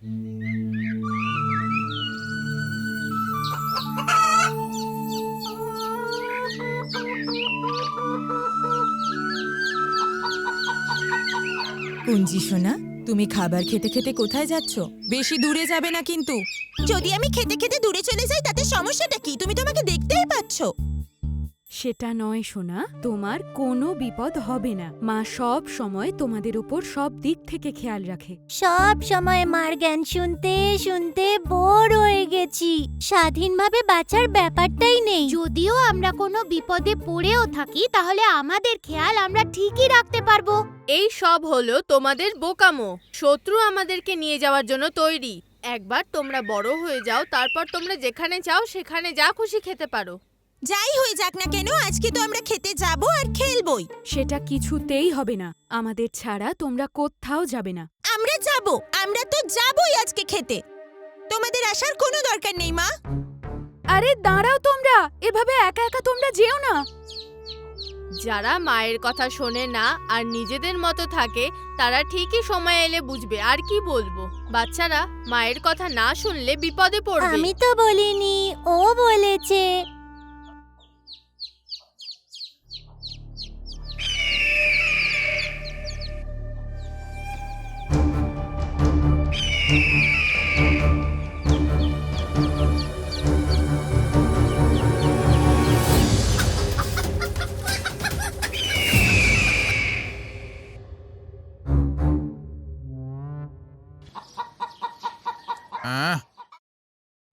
কুঞ্জি সোনা, তুমি খাবার খেতে খেতে কোথায় যাচ্ছ? বেশি দূরে যাবে না কিন্তু। যদি আমি খেতে খেতে দূরে চলে যাই তাতে সমস্যাটা কি? তুমি তো আমাকে দেখতেই পাচ্ছ। সেটা নয় সোনা, তোমার কোনো বিপদ হবে না। মা সব সময় তোমাদের উপর সব দিক থেকে খেয়াল রাখে। সব সময় মার জ্ঞান শুনতে শুনতে বোর হয়ে গেছি। স্বাধীনভাবে বাঁচার ব্যাপারটাই নেই। যদিও আমরা কোনো বিপদে পড়েও থাকি তাহলে আমাদের খেয়াল আমরা ঠিকই রাখতে পারবো। এই সব হলো তোমাদের বোকামো। শত্রু আমাদেরকে নিয়ে যাওয়ার জন্য তৈরি। একবার তোমরা বড় হয়ে যাও, তারপর তোমরা যেখানে চাও সেখানে যা খুশি খেতে পারো। যাই হয়ে যাক না কেন, আজকে তো আমরা খেতে যাব আর খেলবই। সেটা কিছুতেই হবে না। আমাদের ছাড়া তোমরা কোথাও যাবে না। আমরা যাব, আমরা তো যাবই আজকে খেতে। তোমাদের আসার কোনো দরকার নেই মা। আরে দাঁড়াও তোমরা, এভাবে একা একা তোমরা যেও না। যারা মায়ের কথা শোনে না আর নিজেদের মতো থাকে তারা ঠিকই সময় এলে বুঝবে। আর কি বলবো, বাচ্চারা মায়ের কথা না শুনলে বিপদে পড়বে। আমি তো বলিনি, ও বলেছে।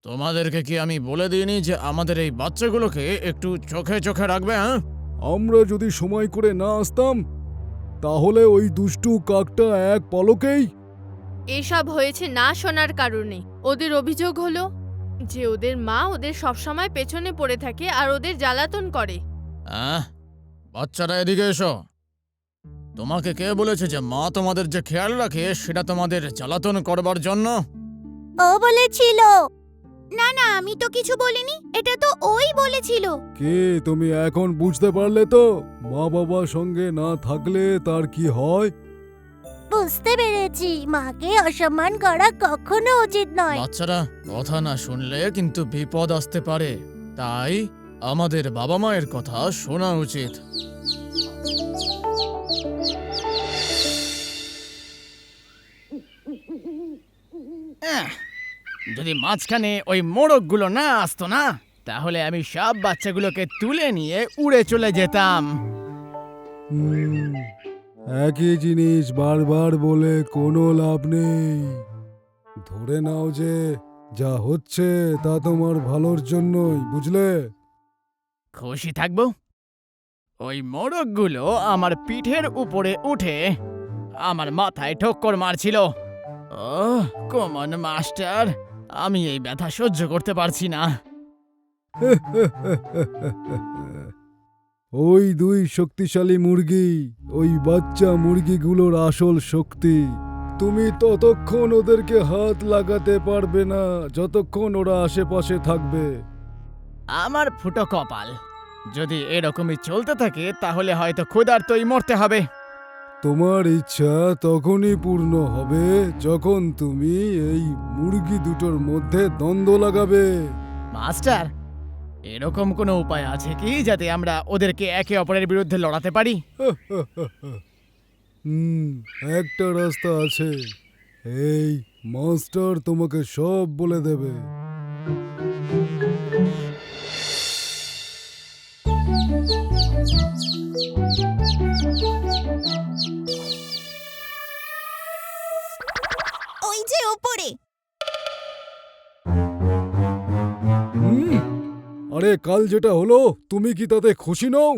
তোমাদেরকে কি আমি বলে দিইনি যে আমাদের এই বাচ্চাগুলোকে একটু চোখে চোখে রাখবে? আমরা যদি সময় করে না আসতাম তাহলে ওই দুষ্টু কাকটা এক পলকেই। এসব হয়েছে না শোনার কারণে। ওদের অভিযোগ হলো যে ওদের মা ওদের সবসময় পেছনে পড়ে থাকে আর ওদের জ্বালাতন করে। বাচ্চারা এদিকে এসো। তোমাকে কে বলেছে যে মা তোমাদের যে খেয়াল রাখে সেটা তোমাদের জ্বালাতন করবার জন্য? ও বলেছিল। না না, আমি তো কিছু বলিনি, এটা তো ওই বলেছিল। কে তুমি এখন বুঝতে পারলে তো মা বাবা সঙ্গে না থাকলে তার কি হয়? বুঝতে পেরেছি, মাকে অসম্মান করা কখনো উচিত নয়। বাচ্চারা কথা না শুনলে কিন্তু বিপদ আসতে পারে, তাই আমাদের বাবা মায়ের কথা শোনা উচিত। যদি মাঝখানে ওই মোড়কগুলো না আসতো না তাহলে আমি সব বাচ্চাগুলোকে তুলে নিয়ে উড়ে চলে যেতাম। একই জিনিস বারবার বলে কোনো লাভ নেই। ধরে নাও যে যা হচ্ছে তা তোমার ভালোর জন্যই, বুঝলে? খুশি থাকবো। ওই মোড়কগুলো আমার পিঠের উপরে উঠে আমার মাথায় ঠক্কর মারছিল। ওহ কমন মাস্টার, আমি এই ব্যথা সহ্য করতে পারছি না। ওই দুই শক্তিশালী মুরগি, ওই বাচ্চা মুরগিগুলোর আসল শক্তি। তুমি ততক্ষণ ওদেরকে হাত লাগাতে পারবে না যতক্ষণ ওরা আশেপাশে থাকবে। আমার ফুটো কপাল, যদি এরকমই চলতে থাকে তাহলে হয়তো ক্ষুধার্তই মরতে হবে। তোমার ইচ্ছা তখনই পূর্ণ হবে যখন তুমি এই মুরগি দুটোর মধ্যে দ্বন্দ্ব লাগাবে। মাস্টার, এরকম কোনো উপায় আছে কি যাতে আমরা ওদেরকে একে অপরের বিরুদ্ধে লড়াতে পারি? একটা রাস্তা আছে। এই মাস্টার তোমাকে সব বলে দেবে। ওই যে ওপরে। আরে কাল যেটা হলো তুমি কি তাতে খুশি নও?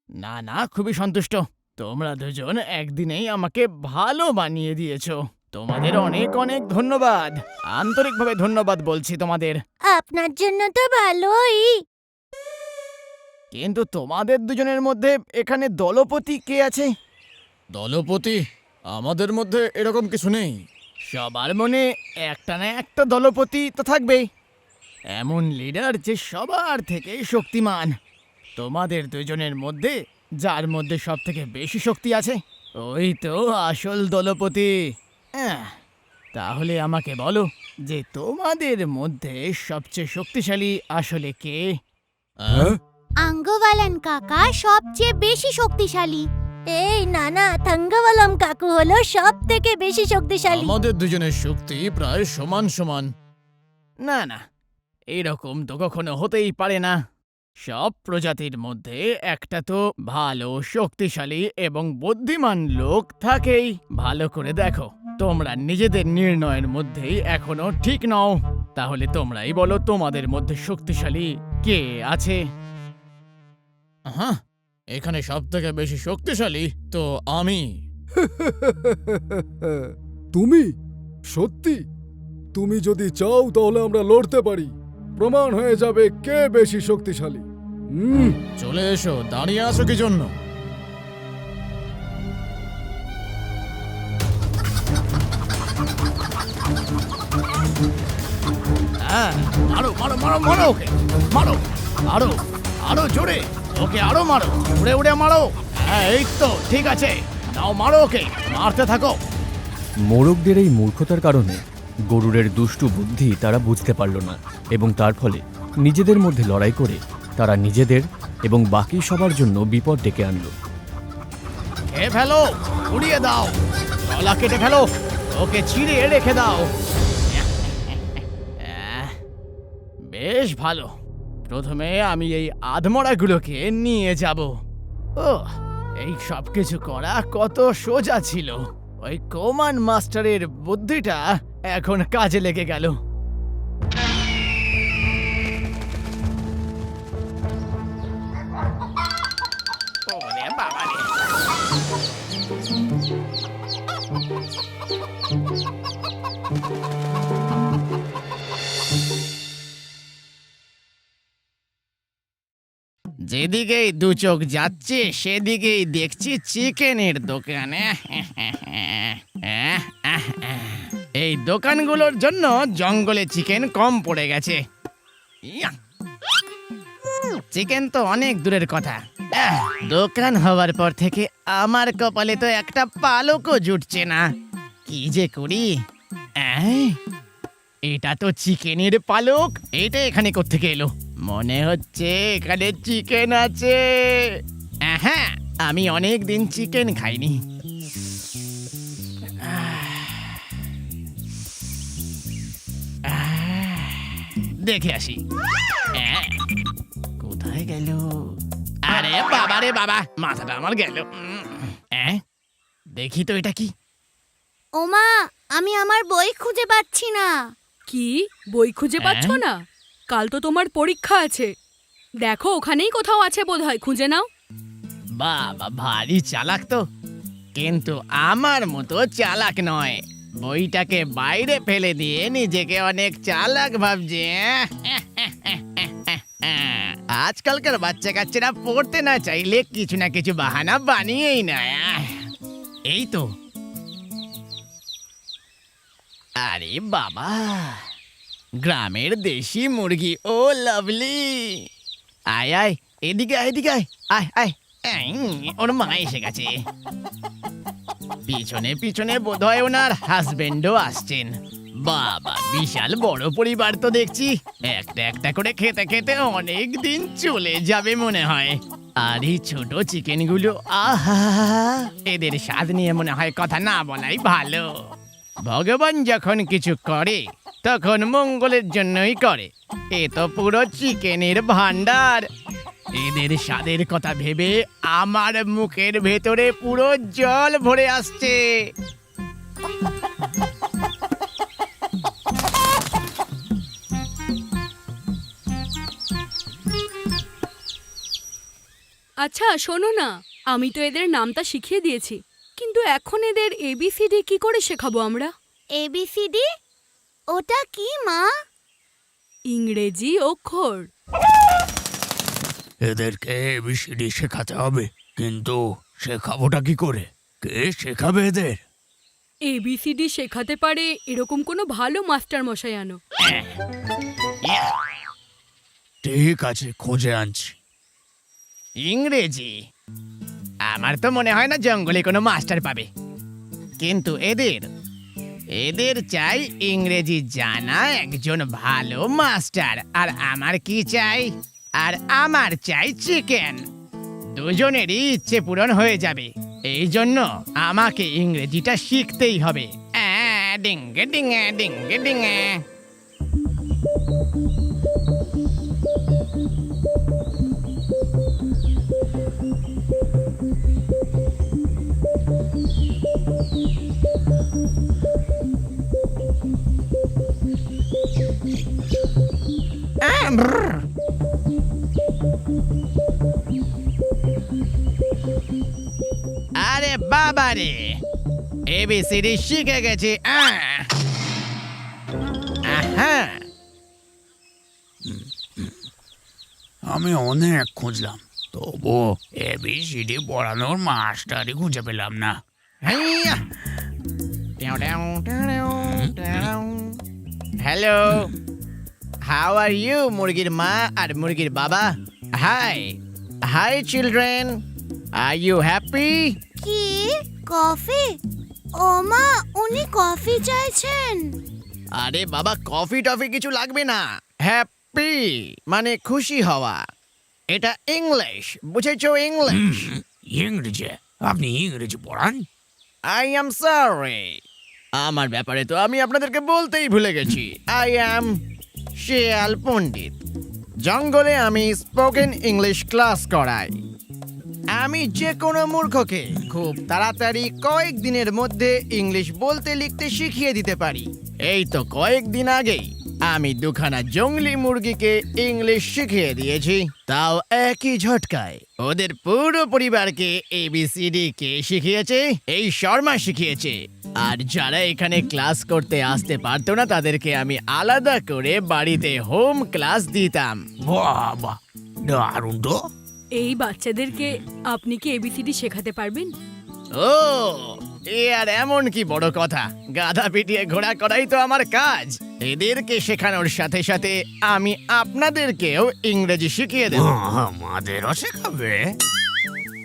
না না, খুবই সন্তুষ্ট। তোমরা দুজন একদিনেই আমাকে ভালো বানিয়ে দিয়েছো। তোমাদের অনেক অনেক ধন্যবাদ। আন্তরিকভাবে ধন্যবাদ বলছি তোমাদের। আপনার জন্য তো ভালোই। কিন্তু তোমাদের দুজনের মধ্যে এখানে দলপতি কে আছে? দলপতি? আমাদের মধ্যে এরকম কিছু নেই। সবার মনে একটা না একটা দলপতি তো থাকবেই। এমন লিডার যে সবার থেকে শক্তিমান। তোমাদের দুজনের মধ্যে যার মধ্যে সব থেকে বেশি শক্তি আছে ওই তো আসল দলপতি। তাহলে আমাকে বলো যে তোমাদের মধ্যে সবচেয়ে শক্তিশালী আসলে কে? হ্যাঁ? আঙ্গওয়ালান কাকা সবচেয়ে বেশি শক্তিশালী। এই নানা, থাঙ্গাওয়ালাম কাকু হলো সব থেকে বেশি শক্তিশালী। আমাদের দুজনের শক্তি প্রায় সমান সমান। না না, এরকম তো কখনো হতেই পারে না। সব প্রজাতির মধ্যে একটা তো ভালো, শক্তিশালী এবং বুদ্ধিমান লোক থাকেই। ভালো করে দেখো, তোমরা নিজেদের নির্ণয়ের মধ্যেই এখনো ঠিক নও। তাহলে তোমরাই বলো তোমাদের মধ্যে শক্তিশালী কে আছে? হ্যাঁ, এখানে সব থেকে বেশি শক্তিশালী তো আমি। তুমি? সত্যি? তুমি যদি চাও তাহলে আমরা লড়তে পারি। প্রমাণ হয়ে যাবে কে বেশি শক্তিশালী। চলে এসো, দাঁড়িয়ে আছো কি জন্য? হ্যাঁ, মারো মারো মারো মারো ওকে, মারো আরো আরো জোরে, ওকে আরো মারো, উড়ে উড়ে মারো। হ্যাঁ, এই তো ঠিক আছে, নাও মারো ওকে, মারতে থাকো। মোরগদের এই মূর্খতার কারণে গরুরের দুষ্টু বুদ্ধি তারা বুঝতে পারল না, এবং তার ফলে নিজেদের মধ্যে লড়াই করে তারা নিজেদের এবং বাকি সবার জন্য বিপদ ডেকে আনলো। খেয়ে ফেলো, উড়িয়ে দাও, গলা কেটে ফেলো, ওকে ছিঁড়ে রেখে দাও। বেশ ভালো, প্রথমে আমি এই আধমরাগুলোকে নিয়ে যাব। ও, এই সব কিছু করা কত সোজা ছিল। ওই কোমান মাস্টারের বুদ্ধিটা এখন কাজে লেগে গেল। ওরে বাবা রে। যেদিকেই দু চোখ যাচ্ছে সেদিকেই দেখছি চিকেনের দোকানে। এই দোকানগুলোর জন্য জঙ্গলে চিকেন কম পড়ে গেছে। ইয়া! চিকেন তো অনেক দূরের কথা, দোকান হওয়ার পর থেকে আমার কপালে তো একটা পালকও জুটছে না। কি যে করি? এটা তো চিকেনের পালক, এটা এখানে কোত্থেকে এলো? মনে হচ্ছে এখানে চিকেন আছে। হ্যাঁ, আমি অনেক দিন চিকেন খাইনি। দেখে আসি। কোথায় গেল? আরে বাবা রে বাবা, মাথাটা আমার গেল। দেখি তো এটা কি? ওমা, আমি আমার বই খুঁজে পাচ্ছি না। কি বই খুঁজে পাচ্ছ না? কাল তো তোমার পরীক্ষা আছে। দেখো, ওখানেই কোথাও আছে বোধহয়, খুঁজে নাও। বাবা ভারী চালাক তো, কিন্তু আমার মতো চালাক নয়। বইটাকে বাইরে ফেলে দিয়ে নিজেকে অনেক চালাক ভাবছে। আজকালকার বাচ্চা কাচ্চারা পড়তে না চাইলে কিছু না কিছু বাহানা বানিয়েই নেয়। এই তো, আরে বাবা, গ্রামের দেশি মুরগি। ও লাভলি, আয় আয়, এদিকে আয়, এদিকে আয়, আয় আয়। ওর মা এসে গেছে। পিছনে পিছনে বোধহয় ওনার হাজবেন্ডও আসছেন। বাবা, বিশাল বড় পরিবার তো দেখছি। একটা একটা করে খেতে খেতে অনেক দিন চলে যাবে মনে হয়। আর এই ছোট চিকেনগুলো, আহা, এদের স্বাদ নিয়ে মনে হয় কথা না বলাই ভালো। ভগবান যখন কিছু করে তখন মঙ্গলের জন্যই করে। এ তো পুরো চিকেনের ভান্ডার। এদের স্বাদের কথা ভেবে আমার মুখের ভেতরে পুরো জল ভরে আসছে। আচ্ছা শোনো না, আমি তো এদের নামটা শিখিয়ে দিয়েছি, কিন্তু এখন এদের এবিসিডি কি করে শেখাবো আমরা? ABCD? ওটা কি মা? ইংরেজি অক্ষর। এদেরকে এবিসিডি শেখাতে হবে, কিন্তু শেখাবোটা কি করে? কে শেখাবে এদের? এবিসিডি শেখাতে পারে এরকম কোনো ভালো মাস্টার মশাই আনো। ঠিক আছে, খোঁজে আনছি। ইংরেজি? আমার তো মনে হয় না জঙ্গলে কোনো মাস্টার পাবে। কিন্তু এদের এদের চাই ইংরেজি জানা একজন ভালো মাস্টার, আর আমার কি চাই? আর আমার চাই চিকেন। দুজনেরই ইচ্ছে পূরণ হয়ে যাবে। এই জন্য আমাকে ইংরেজিটা শিখতেই হবে। ডিঙ্গে ডিঙ্গে ডিঙ্গে ডিঙ্গে। আরে বাবা রে, এবিসিডি শিখে গেছি। আমি অনেক খুঁজলাম, তবু এবিসিডি পড়ানোর মাস্টারই খুঁজে পেলাম না। হ্যালো, হাউ আর ইউ মুরগির মা আর মুরগির বাবা? Hi hi children, are you happy? কি কফি? ও মা, উনি কফি চাইছেন। আরে বাবা, কফি টফি কিছু লাগবে না। হ্যাপি মানে খুশি হওয়া। এটা ইংলিশ, বুঝেছো? ইংলিশ। ইংরেজি? আপনি ইংরেজি পড়ান? আই এম সরি, আমার ব্যাপারে তো আমি আপনাদেরকে বলতেই ভুলে গেছি। আই অ্যাম শিয়াল পণ্ডিত। জঙ্গলে আমি স্পোকেন ইংলিশ ক্লাস করাই। আমি যে কোনো মূর্খকে খুব তাড়াতাড়ি কয়েকদিনের মধ্যে ইংলিশ বলতে লিখতে শিখিয়ে দিতে পারি। এই তো কয়েকদিন আগেই আমি দুখানা জংলি মুরগিকে ইংলিশ শিখিয়ে দিয়েছি, তাও একই ঝটকায়। ওদের পুরো পরিবারকে এবিসিডি কে শিখিয়েছে? এই শর্মা শিখিয়েছে। আর যারা এখানে ক্লাস করতে আসতে পারতো না, তাদেরকে আমি আলাদা করে বাড়িতে হোম ক্লাস দিতাম। বাবা, দারুণ তো। এই বাচ্চাদেরকে আপনি কি এবিসিডি শেখাতে পারবেন? ও, এ আর এমন কি বড় কথা? গাধা পিটিয়ে ঘোড়া করাই তো আমার কাজ। এদেরকে শেখানোর সাথে সাথে আমি আপনাদেরকেও ইংরেজি শিখিয়ে দেব। আমাদেরও শেখাবে?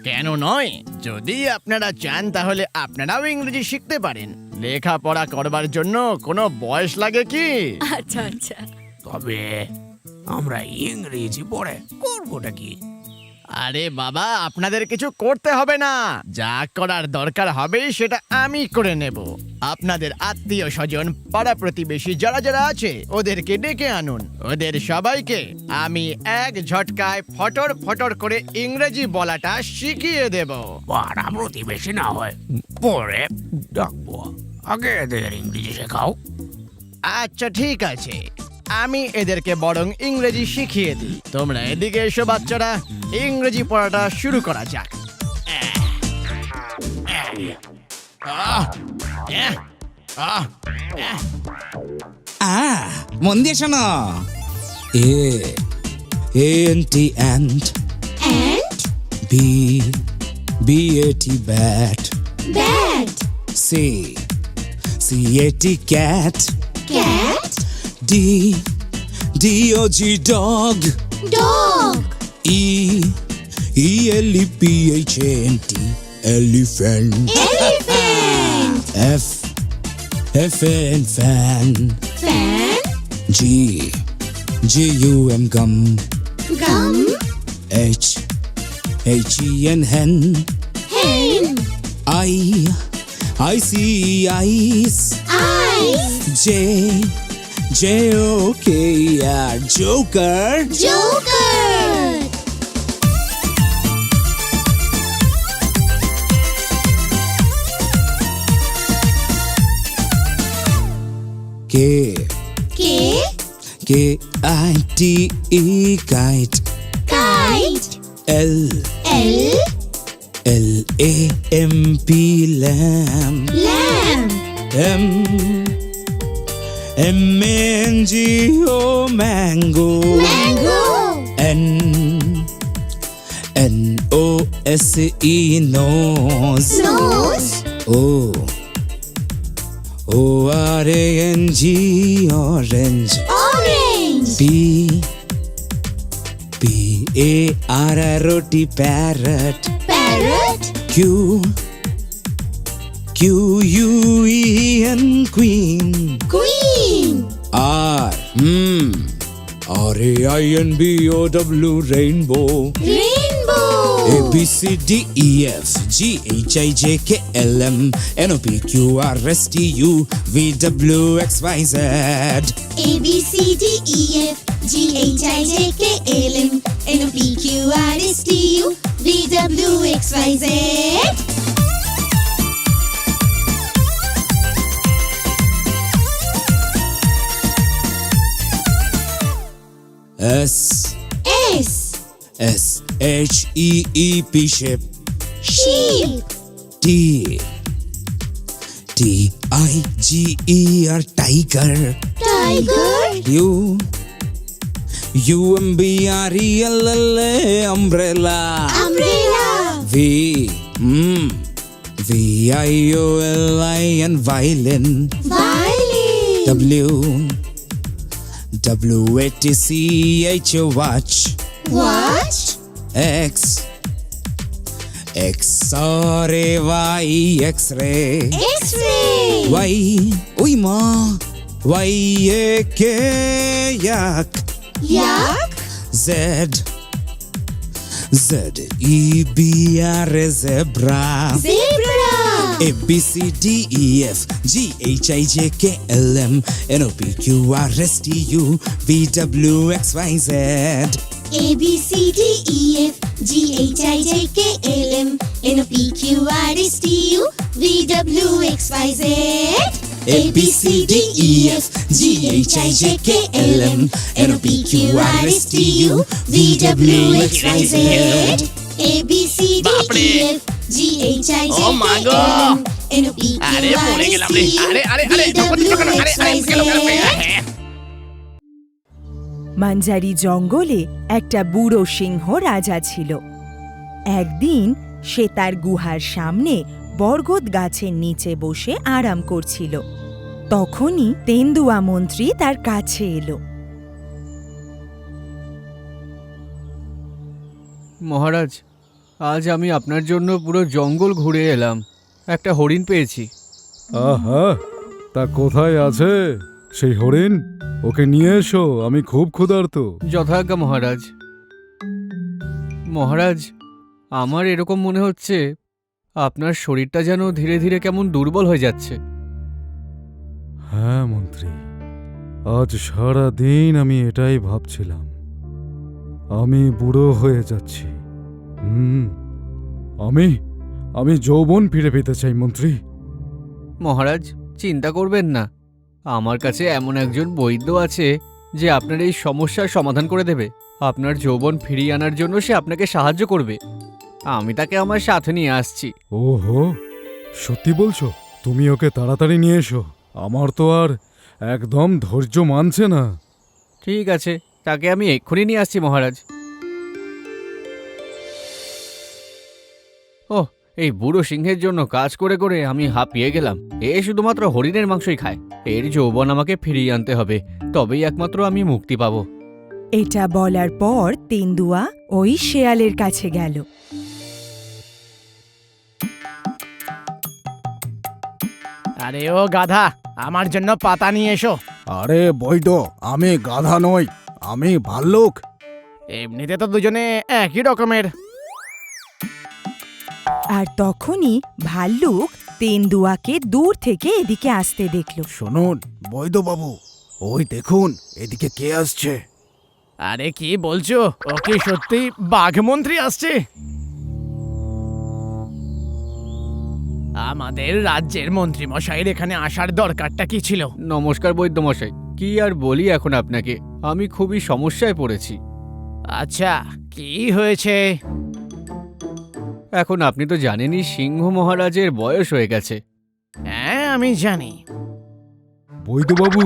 কেন নয়? যদি আপনারা চান তাহলে আপনারাও ইংরেজি শিখতে পারেন। লেখাপড়া করবার জন্য কোনো বয়স লাগে কি? আচ্ছা আচ্ছা। তবে আমরা ইংরেজি পড়ে করবোটা কি? আরে বাবা, আপনাদের কিছু করতে হবে না। যা করার দরকার হবে সেটা আমি করে নেব। আপনাদের আত্মীয় স্বজন, পাড়া প্রতিবেশী যারা যারা আছে ওদেরকে ডেকে আনুন। ওদের সবাইকে আমি এক ঝটকায় ফটর ফটর করে ইংরেজি বলাটা শিখিয়ে দেব। পাড়া প্রতিবেশী না হয় পরে ডাকবো, আগে এদের ইংরেজি শেখাও। আচ্ছা ঠিক আছে, আমি এদেরকে বরং ইংরেজি শিখিয়ে দিই। তোমরা এদিকে এসো বাচ্চারা, ইংরেজি পড়াটা শুরু করা যাক। মন দিয়ে শোনো। Anti ant, BAT bat, CAT cat, DOG dog, ELEPHANT elephant, FN fan, GUM gum, HEN hen, ICE ice, JOKR joker. KITE kite, LAMP lamb, MNGO mango, NOSE nose, ORANG orange, PARROT parrot, Queen, queen. Queen. RAINBOW, rainbow. Rainbow. ABCDEF GHIJKLM NOPQRSTU VWXYZ. ABCDEF GHIJKLM NOPQRSTU VWXYZ. S S. SHEEP shape. Sheep. T TIGER tiger. Tiger. UMBRELL umbrella. Umbrella. VIOLIN violin. Violin. WATCH watch. Watch. X XRAY X-ray. X-ray. Y uy ma YAK yak. Yak. Z ZEBR zebra. Zebra. ABCDEF GHIJKLM NOPQRSTU VWXYZ. ABCDEF GHIJKLM NOPQRSTU VWXYZ. ABCDEF GHIJKLM NOPQRSTU VWXYZ. ABCDEF GHIJKLM NOPQRSTU. মাঞ্জারি জঙ্গলে একটা বুড়ো সিংহ রাজা ছিল। একদিন সে তার গুহার সামনে বরগদ গাছের নিচে বসে আরাম করছিল। তখনই তেন্দুয়া মন্ত্রী তার কাছে এলো। মহারাজ, আজ আমি আপনার জন্য পুরো জঙ্গল ঘুরে এলাম, একটা হরিণ পেয়েছি। আহা, তা কোথায় আছে সেই হরিণ? ওকে নিয়ে এসো, আমি খুব ক্ষুধার্ত। যথাজ্ঞা মহারাজ। মহারাজ, আমার এরকম মনে হচ্ছে আপনার শরীরটা যেন ধীরে ধীরে কেমন দুর্বল হয়ে যাচ্ছে। হ্যাঁ মন্ত্রী, আজ সারা দিন আমি এটাই ভাবছিলাম। আমি বুড়ো হয়ে যাচ্ছি। আমি যৌবন ফিরে পেতে চাই মন্ত্রী। মহারাজ, চিন্তা করবেন না, আমার কাছে এমন একজন বৈদ্য আছে যে আপনার এই সমস্যার সমাধান করে দেবে। আপনার যৌবন ফিরিয়ে আনার জন্য সে আপনাকে সাহায্য করবে। আমি তাকে আমার সাথে নিয়ে আসছি। ওহো, সত্যি বলছো? তুমি ওকে তাড়াতাড়ি নিয়ে এসো, আমার তো আর একদম ধৈর্য মানছে না। ঠিক আছে, তাকে আমি এক্ষুনি নিয়ে আসছি মহারাজ। ওহ, এই বুড়ো সিংহের জন্য কাজ করে করে আমি হাঁপিয়ে গেলাম। এ শুধুমাত্র হরিণের মাংসই খায়। এর যৌবন আমাকে ফিরিয়ে আনতে হবে, তবেই একমাত্র আমি মুক্তি পাবো। এটা বলার পর তেন্দুয়া ওই শেয়ালের কাছে গেল। আরে ও গাধা, আমার জন্য পাতা নিয়ে এসো। আরে বৈদ্য, আমি গাধা নই, আমি ভাল্লুক। এমনিতে তো দুজনে একই রকমের। আর তখনই ভাল্লুক তেন্দুয়াকে দূর থেকে এদিকে আসতে দেখল। শুনুন বৈদ্য বাবু, ওই দেখুন এদিকে কে আসছে। আরে কি বলছো? ও কি সত্যি বাঘমন্ত্রী আসছে? আমাদের রাজ্যের মন্ত্রী মশাইয়ের এখানে আসার দরকারটা কি ছিল? নমস্কার বৈদ্য মশাই, কি আর বলি এখন আপনাকে, আমি খুবই সমস্যায় পড়েছি। আচ্ছা, কি হয়েছে? এখন আপনি তো জানেনই সিংহ মহারাজের বয়স হয়ে গেছে। হ্যাঁ, আমি জানি। বৈদ্য বাবু,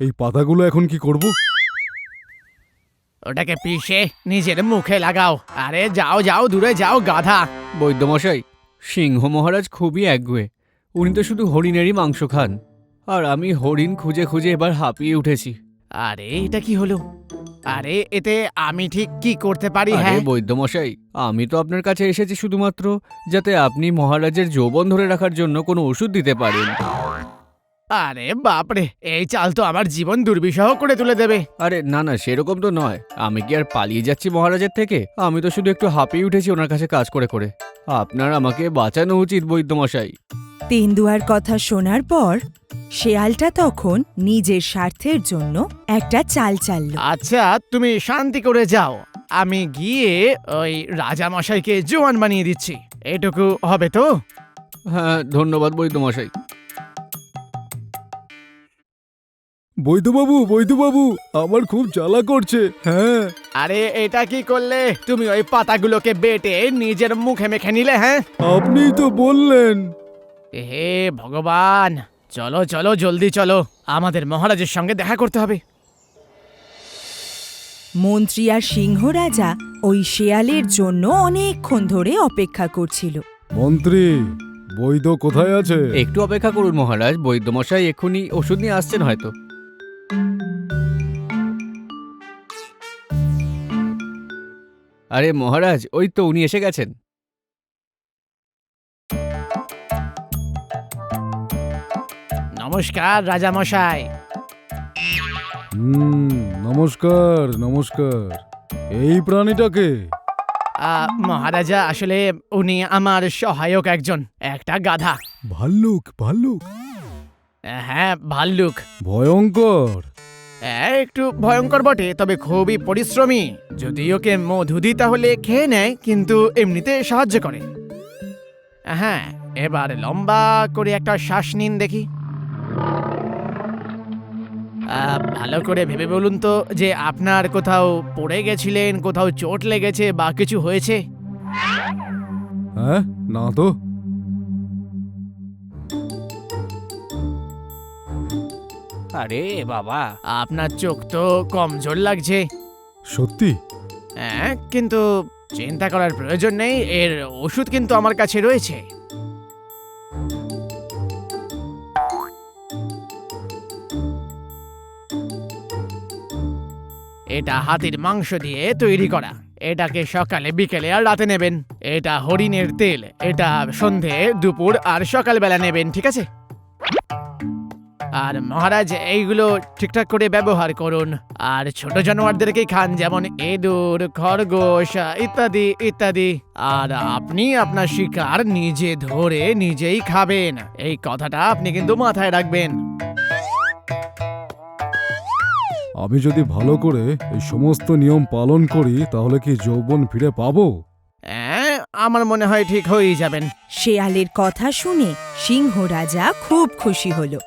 এই পাতাগুলো এখন কি করব? ওটাকে পিষে নিজের মুখে লাগাও। আরে যাও যাও, দূরে যাও গাধা। বৈদ্য মশাই, সিংহ মহারাজ খুবই একগুঁয়ে। উনি তো শুধু হরিণেরই মাংস খান, আর আমি হরিণ খুঁজে খুঁজে এবার হাঁপিয়ে উঠেছি। আরে এটা কি হলো? আরে এতে আমি ঠিক কি করতে পারি? আরে হ্যাঁ, বৈদ্যমশাই, আমি তো আপনার কাছে এসেছি শুধুমাত্র যাতে আপনি মহারাজের যৌবন ধরে রাখার জন্য কোনো ওষুধ দিতে পারেন। আরে বাপরে, এই চাল তো আমার জীবন দুর্বিষহ করে তুলে দেবে। আরে না না, সেরকম তো নয়। আমি কি আর পালিয়ে যাচ্ছি মহারাজের থেকে? আমি তো শুধু একটু হাঁপিয়ে উঠেছি ওনার কাছে কাজ করে করে। আপনার আমাকে বাঁচানো উচিত বৈদ্যমশাই। তেন্দুয়ার কথা শোনার পর শেয়ালটা তখন নিজের স্বার্থের জন্য একটা চাল চালল। আচ্ছা, তুমি শান্তি করে যাও, আমি গিয়ে ওই রাজামশাইকে জোয়ান বানিয়ে দিচ্ছি। এটুকু হবে তো? হ্যাঁ, ধন্যবাদ বৈদ্যমশাই। বৈদ্যবাবু, আমার খুব জ্বালা করছে। হ্যাঁ, আরে এটা কি করলে? তুমি ওই পাতাগুলোকে বেটে নিজের মুখে মেখে নিলে? হ্যাঁ, আপনিই তো বললেন। হে ভগবান, চলো চলো জলদি চলো, আমাদের মহারাজের সঙ্গে দেখা করতে হবে। মন্ত্রী আর সিংহ রাজা ওই শেয়ালের জন্য অনেকক্ষণ ধরে অপেক্ষা করছিল। মন্ত্রী, বৈদ্য কোথায় আছে? একটু অপেক্ষা করুন মহারাজ, বৈদ্যমশাই এক্ষুনি ওষুধ নিয়ে আসছেন হয়তো। আরে মহারাজ, ওই তো উনি এসে গেছেন। নমস্কার রাজামশাই। নমস্কার। এই প্রাণীটাকে? মহারাজা, আসলে উনি আমার সহায়ক একজন, একটা গাধা। ভাল্লুক? হ্যাঁ, ভাল্লুক। ভয়ঙ্কর? একটু ভয়ঙ্কর বটে, তবে খুবই পরিশ্রমী। যদি ওকে মধু দিই তাহলে খেয়ে নেয়, কিন্তু এমনিতে সাহায্য করে। হ্যাঁ, এবার লম্বা করে একটা শ্বাস নিন দেখি। ভালো করে ভেবে বলুন তো যে আপনার কোথাও পড়ে গেছিলেন, কোথাও চোট লেগেছে বা কিছু হয়েছে? হ্যাঁ, না তো। আরে বাবা, আপনার চোখ তো কমজোর লাগছে। সত্যি? হ্যাঁ, কিন্তু চিন্তা করার প্রয়োজন নেই, এর ওষুধ কিন্তু আমার কাছে রয়েছে। এটা হাতির মাংস দিয়ে তৈরি করা। এটাকে সকালে, বিকেলে আর রাতে নেবেন। এটা হরিণের তেল। এটা সন্ধে, দুপুর আর সকালবেলা নেবেন, ঠিক আছে? আর মহারাজ, এইগুলো ঠিকঠাক করে ব্যবহার করুন। আর ছোট জানোয়ারদেরকেই খান, যেমন ইঁদুর, খরগোশ ইত্যাদি ইত্যাদি। আর আপনি আপনার শিকার নিজে ধরে নিজেই খাবেন, এই কথাটা আপনি কিন্তু মাথায় রাখবেন। আমি যদি ভালো করে এই সমস্ত নিয়ম পালন করি তাহলে কি যৌবন ফিরে পাবো? হ্যাঁ, আমার মনে হয় ঠিক হয়েই যাবেন। শেয়ালের কথা শুনে সিংহ রাজা খুব খুশি হলো।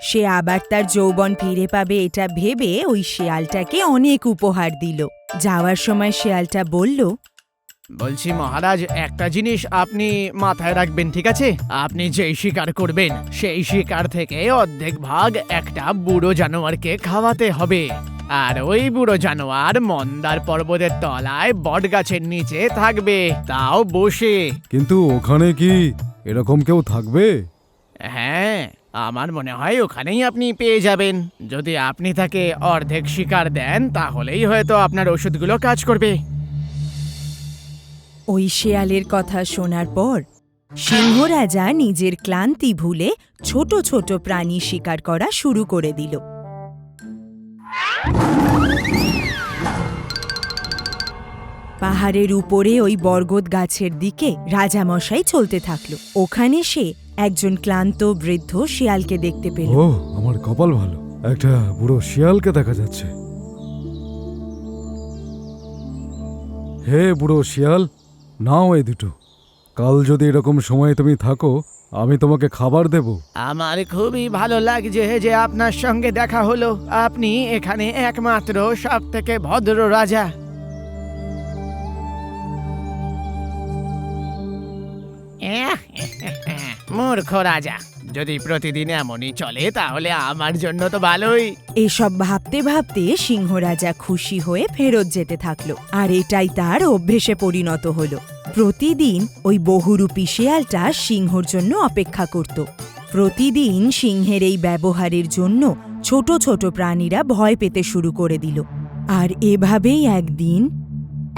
সে আবার তার যৌবন ফিরে পাবে এটা ভেবে ওই শেয়ালটাকে অনেক উপহার দিল। যাওয়ার সময় শেয়ালটা বলল, বলছি মহারাজ, একটা জিনিস আপনি মাথায় রাখবেন, ঠিক আছে? আপনি যেই শিকার করবেন সেই শিকার থেকে অর্ধেক ভাগ একটা বুড়ো জানোয়ারকে খাওয়াতে হবে। আর ওই বুড়ো জানোয়ার মন্দার পর্বতের তলায় বট গাছের নিচে থাকবে, তাও বসে। কিন্তু ওখানে কি এরকম কেউ থাকবে? হ্যাঁ, আমার মনে হয় ওখানেই আপনি পেয়ে যাবেন। যদি আপনি তাকে অর্ধেক শিকার দেন তাহলেই হয়তো আপনার ওষুধগুলো কাজ করবে। ওই শেয়ালের কথা শোনার পর সিংহ রাজা নিজের ক্লান্তি ভুলে ছোট ছোট প্রাণী শিকার করা শুরু করে দিল। পাহাড়ের উপরে ওই বরগদ গাছের দিকে রাজামশাই চলতে থাকল। ওখানে সে একজন ক্লান্ত বৃদ্ধ শিয়ালকে দেখতে পেল। ও, আমার কপাল ভালো, একটা বুড়ো শিয়ালকে দেখা যাচ্ছে। হে বুড়ো শিয়াল, নাও এই দুটো। কাল যদি এরকম সময় তুমি থাকো, আমি তোমাকে খাবার দেব। আমার খুবই ভালো লাগছে যে আপনার সঙ্গে দেখা হলো। আপনি এখানে একমাত্র সবথেকে ভদ্র রাজা। মূর্খ রাজা, যদি প্রতিদিন এমনই চলে তাহলে আমার জন্য তো ভালোই। এসব ভাবতে ভাবতে সিংহ রাজা খুশি হয়ে ফেরত যেতে থাকলো। আর এটাই তার অভ্যেসে পরিণত হলো। প্রতিদিন ওই বহুরূপী শেয়ালটা সিংহর জন্য অপেক্ষা করত। প্রতিদিন সিংহের এই ব্যবহারের জন্য ছোট ছোট প্রাণীরা ভয় পেতে শুরু করে দিল। আর এভাবেই একদিন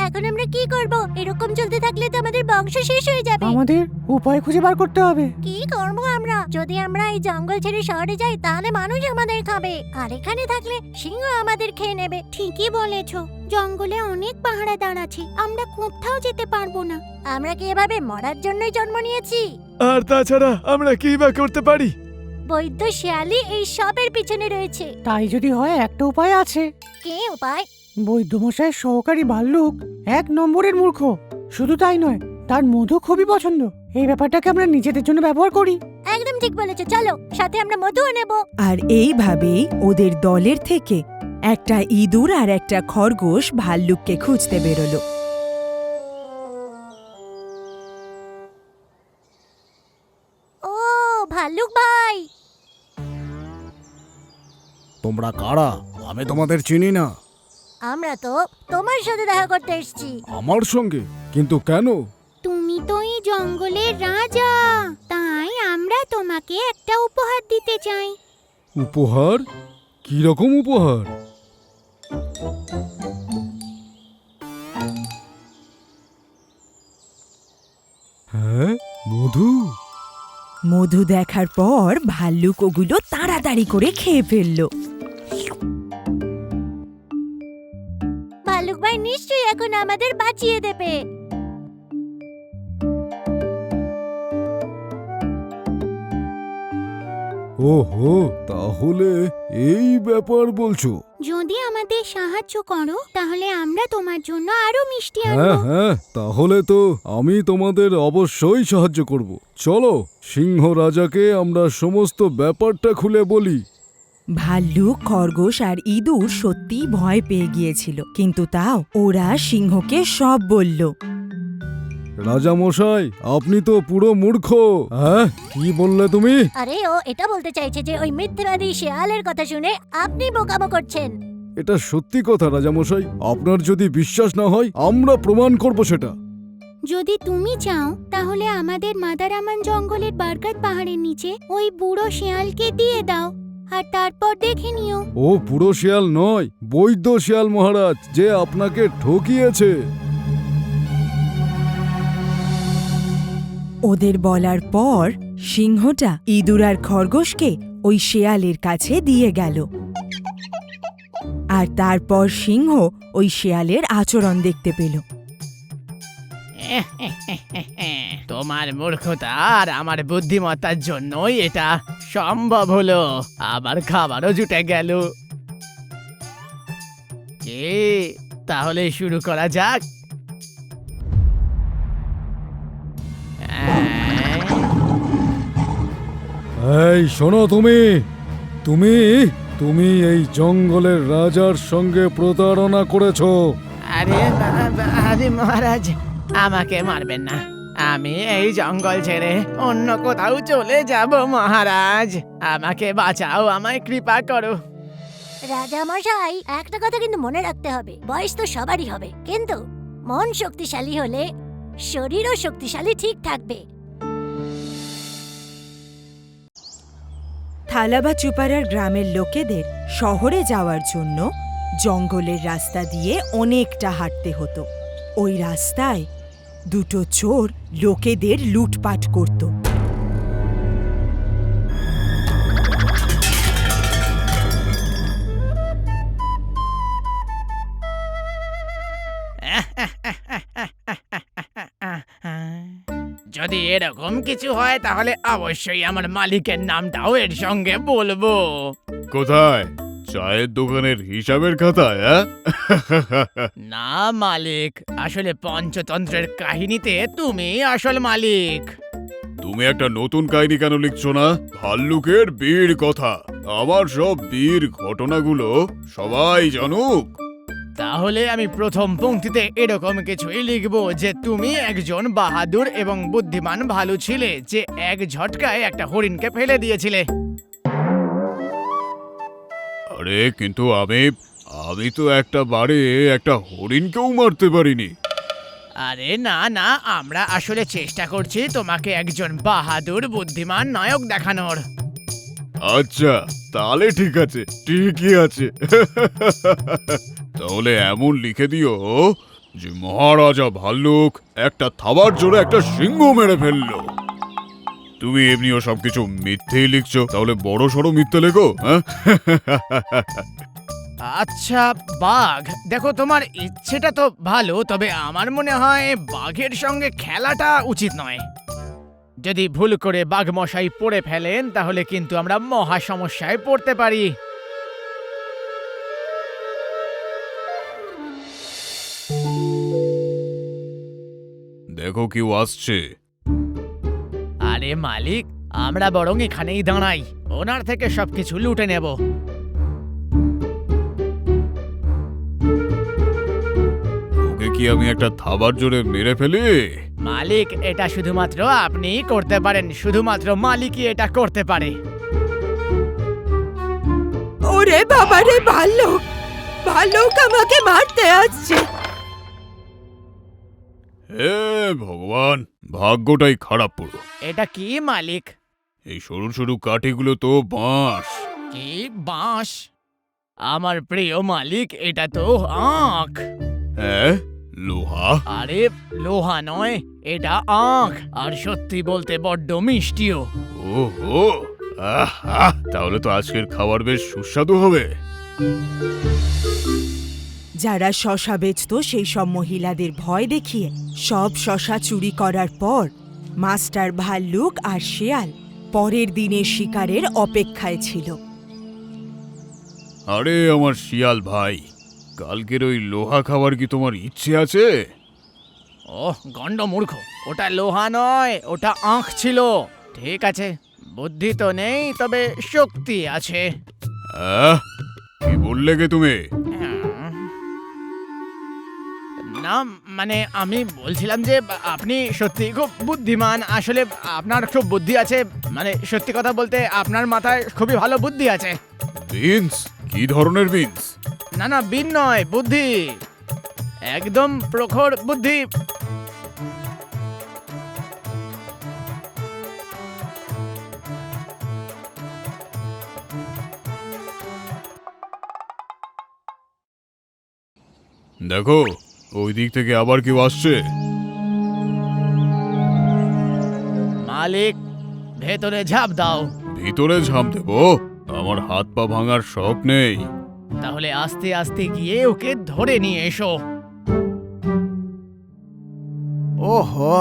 এখন আমরা কি করব? এরকম চলতে থাকলে তো আমাদের বংশ শেষ হয়ে যাবে। আমাদের উপায় খুঁজে বার করতে হবে। কি করব আমরা? যদি আমরা এই জঙ্গল ছেড়ে শহরে যাই তাহলে মানুষ আমাদের খাবে, আর এখানে থাকলে সিংহ আমাদের খেয়ে নেবে। ঠিকই বলেছো, জঙ্গলে অনেক পাহারাদার আছে, আমরা কোথাও যেতে পারবো না। আমরা কি এভাবে মরার জন্যই জন্ম নিয়েছি? আর তাছাড়া আমরা কি বা করতে পারি? বৈদ্য শিয়ালি এই সবের পিছনে রয়েছে। তাই যদি হয় একটা উপায় আছে। কি উপায়? বৈদ্যমশাইয়ের সহকারী ভাল্লুক 1 নম্বরের মূর্খ। শুধু তাই নয়, তার মধু খুবই পছন্দ। এই ব্যাপারটাকে আমরা নিজেদের জন্য ব্যবহার করি। একদম ঠিক বলেছো, চলো সাথে আমরা মধুও নেব। আর এইভাবেই ওদের দলের থেকে একটা ইঁদুর আর একটা খরগোশ ভাল্লুককে খুঁজতে বেরোলো। ও ভাল্লুক ভাই, তোমরা কারা? আমি তোমাদের চিনি না। আমরা তো তোমার সাথে দেখা করতে এসেছি। আমার সঙ্গে? কিন্তু কেন? তুমি তো এই জঙ্গলের রাজা, তাই আমরা তোমাকে একটা উপহার দিতে চাই। উপহার? কি রকম উপহার? হ্যাঁ, মধু। মধু দেখার পর ভাল্লুক ওগুলো তাড়াতাড়ি করে খেয়ে ফেললো। ভাল্লুক ভাই নিশ্চয়ই এখন আমাদের বাঁচিয়ে দেবে। ওহো, তাহলে এই ব্যাপার বলছো? যদি আমাদের সাহায্য করো তাহলে আমরা তোমার জন্য আরো মিষ্টি হ্যাঁ আনবো। হ্যাঁ, তাহলে তো আমি তোমাদের অবশ্যই সাহায্য করব। চলো, সিংহ রাজাকে আমরা সমস্ত ব্যাপারটা খুলে বলি। ভাল্লুক, খরগোশ আর ইঁদুর সত্যিই ভয় পেয়ে গিয়েছিল, কিন্তু তাও ওরা সিংহকে সব বলল। রাজা মশাই, আপনি তো পুরো মূর্খ। হ্যাঁ, কি বললে তুমি? আরে ও এটা বলতে চাইছে যে ওই মিথ্যাবাদী শেয়ালের কথা শুনে আপনি বোকামো করছেন। এটা সত্যি কথা রাজা মশাই। আপনার যদি বিশ্বাস না হয় আমরা প্রমাণ করব সেটা। যদি তুমি চাও তাহলে আমাদের মাদারামান জঙ্গলের বারকাত পাহাড়ের নিচে ওই বুড়ো শেয়ালকে দিয়ে দাও, আর তারপর দেখে নিও। ও বুড়ো শিয়াল নয়, বৈদ্য শিয়াল মহারাজ, যে আপনাকে ঠকিয়েছে। ওদের বলার পর সিংহটা ইঁদুর আর খরগোশকে ওই শেয়ালের কাছে দিয়ে গেল। আর তারপর সিংহ ওই শেয়ালের আচরণ দেখতে পেল। তোমার মূর্খতা আর আমার বুদ্ধিমত্তার জন্যই এটা সম্ভব হলো। আবার খাবারও জুটে গেল। কি, তাহলে শুরু করা যাক। এই শোনো, তুমি তুমি তুমি এই জঙ্গলের রাজার সঙ্গে প্রতারণা করেছো। আরে আরে মহারাজ, আমাকে মারবেন না। আমি এই জঙ্গল ছেড়ে অন্য কোথাও চলে যাব মহারাজ। আমাকে বাঁচাও, আমায় কৃপা করো। রাজা মশাই, একটা কথা কিন্তু মনে রাখতে হবে, বয়স তো সবারই হবে, কিন্তু মন শক্তিশালী হলে শরীরও শক্তিশালী ঠিক থাকবে। থালাবা চুপারার গ্রামের লোকেদের শহরে যাওয়ার জন্য জঙ্গলের রাস্তা দিয়ে অনেকটা হাঁটতে হতো। ওই রাস্তায় দুটো চোর লোকেদের লুটপাট করত। যদি এরকম কিছু হয় তাহলে অবশ্যই আমার মালিকের নামটাও এর সঙ্গে বলবো। কোথায়? চায়ের দোকানের হিসাবের খাতায়? না মালিক, আসলে পঞ্চতন্ত্রের কাহিনীতে তুমি আসল মালিক। তুমি একটা নতুন কাহিনী কেন লিখছো না? ভাল্লুকের বীর কথা, আমার সব বীর ঘটনাগুলো সবাই জানুক। তাহলে আমি প্রথম পংক্তিতে এরকম কিছুই লিখবো যে তুমি একজন বাহাদুর এবং বুদ্ধিমান ভালু ছিলে, যে এক ঝটকায় একটা হরিণকে ফেলে দিয়েছিলে। আরে কিন্তু আমি তো একটা বারে একটা হরিণকেও মারতে পারিনি। আরে না না, আমরা আসলে চেষ্টা করছি তোমাকে একজন বাহাদুর বুদ্ধিমান নায়ক দেখানোর। আচ্ছা, তাহলে ঠিক আছে, ঠিকই আছে। তাহলে এমন লিখে দিও যে মহারাজা ভাল্লুক একটা থাবার জোরে একটা সিংহ মেরে ফেললো। তুমি এমনিও সবকিছু মিথ্যেই লিখছো, তাহলে বড় সড়ো মিথ্যে লেখো। হ্যাঁ আচ্ছা বাঘ, দেখো তোমার ইচ্ছেটা তো ভালো, তবে আমার মনে হয় বাঘের সঙ্গে খেলাটা উচিত নয়। যদি ভুল করে বাঘ মশাই পড়ে ফেলেন তাহলে কিন্তু আমরা মহা সমস্যায় পড়তে পারি। দেখো কেউ আসছে। আরে মালিক, আমরা বরং এখানেই দাঁড়াই, ওনার থেকে সবকিছু লুটে নেব। ওকে কি আমি একটা থাবার জোরে মেরে ফেলি? মালিক, এটা শুধুমাত্র আপনিই করতে পারেন, শুধুমাত্র মালিকই এটা করতে পারে। ওরে বাবা রে, ভাল্লুক, ভাল্লুক আমাকে মারতে আসছে। হে ভগবান, ভাগ্যটাই খারাপ পুরো। এটা কি মালিক? এই সরু সরু কাঠিগুলো তো বাঁশ। কি বাঁশ? আমার প্রিয় মালিক, এটা তো আখ। হ্যাঁ, লোহা? আরে লোহা নয়, এটা আখ, আর সত্যি বলতে বড্ড মিষ্টিও। ওহো, আহা, তাহলে তো আজকের খাবার বেশ সুস্বাদু হবে। যারা শশা বেচত সেই সব মহিলাদের ভয় দেখিয়ে সব শশা চুরি করার পর মাস্টার ভাল্লুক আর শেয়াল পরের দিনের শিকারের অপেক্ষায় ছিল। আরে আমার শিয়াল ভাই, কালকের ওই লোহা খাবার কি তোমার ইচ্ছে আছে? ওহ গন্ড মূর্খ, ওটা লোহা নয়, ওটা আখ ছিল। ঠিক আছে, বুদ্ধি তো নেই, তবে শক্তি আছে। কি বললে গে তুমি? না মানে আমি বলছিলাম যে আপনি সত্যি খুব বুদ্ধিমান, আসলে আপনার খুব বুদ্ধি আছে, মানে সত্যি কথা বলতে আপনার মাথায় খুবই ভালো বুদ্ধি আছে। বিনস? কি ধরনের বিনস? না না, বিন নয়, বুদ্ধি, একদম প্রখর বুদ্ধি। দেখো, ওই দিক থেকে আবার কেউ আসছে। মালিক, ভেতরে ঝাঁপ দাও। ভিতরে ঝাঁপ দেবো? আমার হাত পা ভাঙার শখ নেই। তাহলে আস্তে আস্তে গিয়ে ওকে ধরে নিয়ে এসো। ওহো,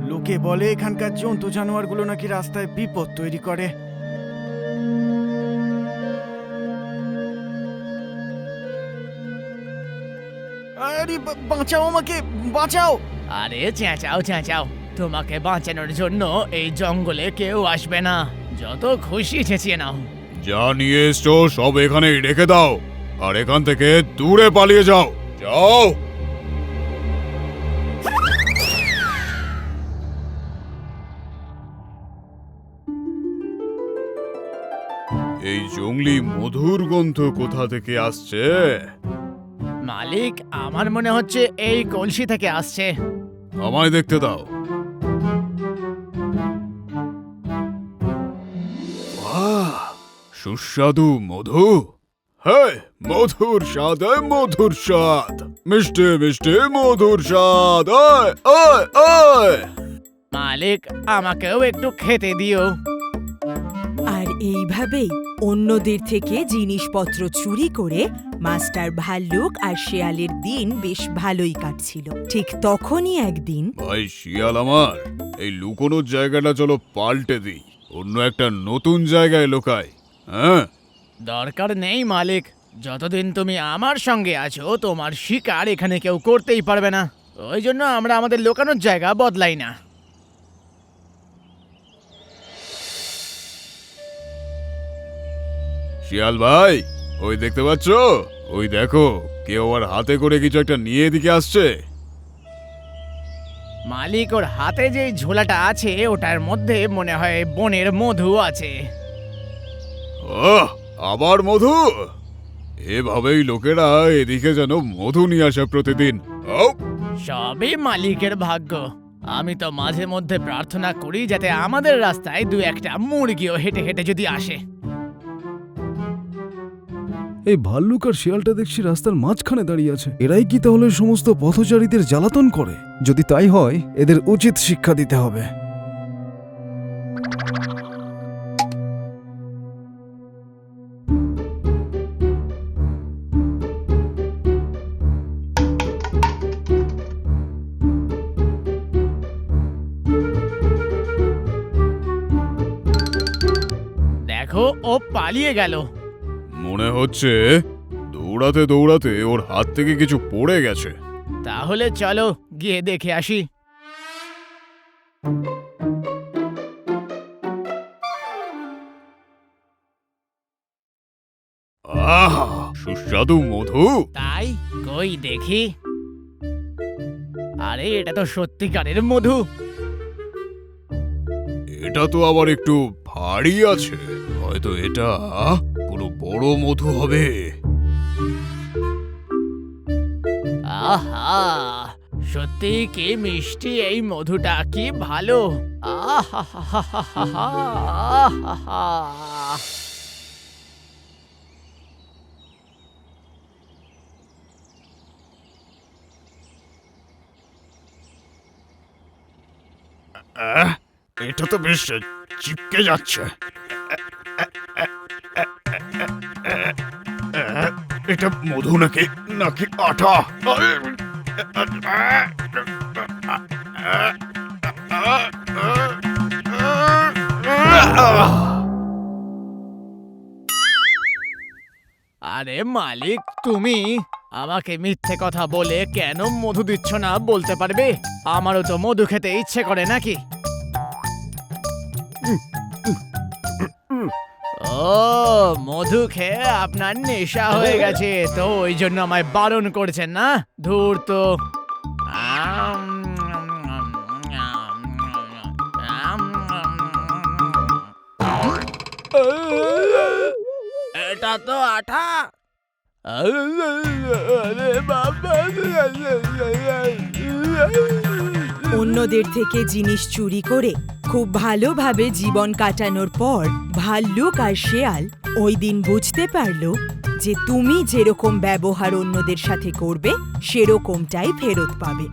লোকে বলে এখানকার জন্তু জানোয়ারগুলো নাকি রাস্তায় বিপদ তৈরি করে। আরে বাঁচাও আমাকে, বাঁচাও! আরে চেঁচাও চেঁচাও, তোমাকে বাঁচানোর জন্য এই জঙ্গলে কেউ আসবে না, যত খুশি চেঁচিয়ে নাও। যা নিয়ে এসছো সব এখানেই রেখে দাও, আর এখান থেকে দূরে পালিয়ে যাও। যাও। এই জঙ্গলি মধুর গন্ধ কোথা থেকে আসছে? মালিক, আমার মনে হচ্ছে এই কলসি থেকে আসছে। আমায় দেখতে দাও। বাহ, সুস্বাদু মধু। হ্যাঁ, মধুর স্বাদ, মধুর স্বাদ, মিষ্টি মিষ্টি মধুর স্বাদ। আয় আয় আয়। মালিক, আমাকেও একটু খেতে দিও। আর এইভাবেই অন্যদের থেকে জিনিসপত্র চুরি করে মাস্টার ভাল্লুক আর শেয়ালের দিন বেশ ভালোই কাটছিল। ঠিক তখনই একদিন, ভাই শিয়াল আমার, এই লুকোনোর জায়গাটা চলো পাল্টে দিই, অন্য একটা নতুন জায়গায় লোকাই। হ্যাঁ, দরকার নেই মালিক, যতদিন তুমি আমার সঙ্গে আছো তোমার শিকার এখানে কেউ করতেই পারবে না, ওই জন্য আমরা আমাদের লোকানোর জায়গা বদলাই না। শিয়াল ভাই, ওই দেখতে পাচ্ছ? ওই দেখো, কেউ আর হাতে করে কিছু একটা নিয়ে এদিকে আসছে। মালিক, ওর হাতে যে ঝোলাটা আছে ওটার মধ্যে মনে হয় বনের মধু আছে। ওহ, আবার মধু? এভাবেই লোকেরা এদিকে যেন মধু নিয়ে আসে প্রতিদিন। সবই মালিকের ভাগ্য। আমি তো মাঝে মধ্যে প্রার্থনা করি যাতে আমাদের রাস্তায় দু একটা মুরগিও হেঁটে হেঁটে যদি আসে। এই ভাল্লুক আর শিয়ালটা দেখছি রাস্তার মাঝখানে দাঁড়িয়ে আছে। এরাই কি তাহলে সমস্ত পথচারীদের জ্বালাতন করে? যদি তাই হয় এদের উচিত শিক্ষা দিতে হবে। দেখো ও পালিয়ে গেল। মনে হচ্ছে দৌড়াতে দৌড়াতে ওর হাত থেকে কিছু পড়ে গেছে। তাহলে চলো গিয়ে দেখে আসি। আহা, সুস্বাদু মধু। তাই কই দেখি। আরে এটা তো সত্যিকারের মধু। এটা তো আবার একটু ভারী আছে, হয়তো এটা কোনো বড় মধু হবে। আহা, সত্যি কি মিষ্টি এই মধুটা, কি ভালো। আহা, এটা তো বেশ চিপকে যাচ্ছে। এটা মধু নাকি নাকি আঠা? আরে মালিক, তুমি আমাকে মিথ্যে কথা বলে কেন মধু দিচ্ছ না বলতে পারবে? আমারও তো মধু খেতে ইচ্ছে করে নাকি। ও, মধু খেয়ে আপনার নেশা হয়ে গেছে তো ওই জন্য আমায় বারণ করছেন না? ধুর তো। এটা তো আঠা। অন্যদের থেকে জিনিস চুরি করে খুব ভালোভাবে জীবন কাটানোর পর ভাল্লুক আর শেয়াল ওই দিন বুঝতে পারল যে তুমি যেরকম ব্যবহার অন্যদের সাথে করবে সেরকমটাই ফেরত পাবে।